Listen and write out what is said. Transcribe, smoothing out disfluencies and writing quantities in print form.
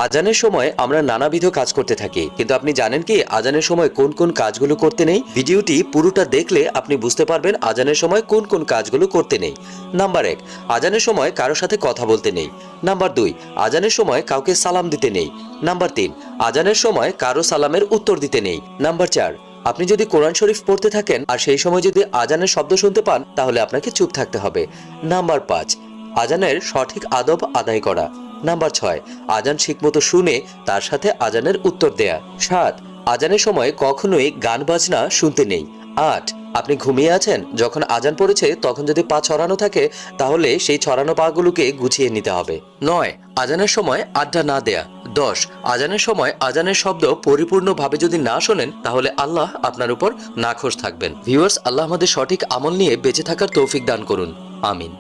আজানের সময় আমরা নানাবিধ কাজ করতে থাকি, কিন্তু আপনি জানেন কি আজানের সময় কোন কোন কাজগুলো করতে নেই? ভিডিওটি পুরোটা দেখলে আপনি বুঝতে পারবেন আজানের সময় কোন কোন কাজগুলো করতে নেই। নাম্বার 1, আজানের সময় কারোর সাথে কথা বলতে নেই। নাম্বার 2, আজানের সময় কাউকে সালাম দিতে নেই। নাম্বার 3, আজানের সময় কারো সালামের উত্তর দিতে নেই। নাম্বার 4, আপনি যদি কোরআন শরীফ পড়তে থাকেন আর সেই সময় যদি আজানের শব্দ শুনতে পান তাহলে আপনাকে চুপ থাকতে হবে। নাম্বার 5, আজানের সঠিক আদব আদায় করা। নাম্বার 6, আজান ঠিকমতো শুনে তার সাথে আজানের উত্তর দেয়া। 7, আজানের সময় কখনোই গান বাজনা শুনতে নেই। 8, আপনি ঘুমিয়ে আছেন, যখন আজান পড়েছে তখন যদি পা ছড়ানো থাকে তাহলে সেই ছড়ানো পাগুলোকে গুছিয়ে নিতে হবে। 9, আজানের সময় আড্ডা না দেয়া। 10, আজানের সময় আজানের শব্দ পরিপূর্ণভাবে যদি না শোনেন তাহলে আল্লাহ আপনার উপর নাখোশ থাকবেন। ভিউয়ার্স, আল্লাহ আমাদের সঠিক আমল নিয়ে বেঁচে থাকার তৌফিক দান করুন। আমিন।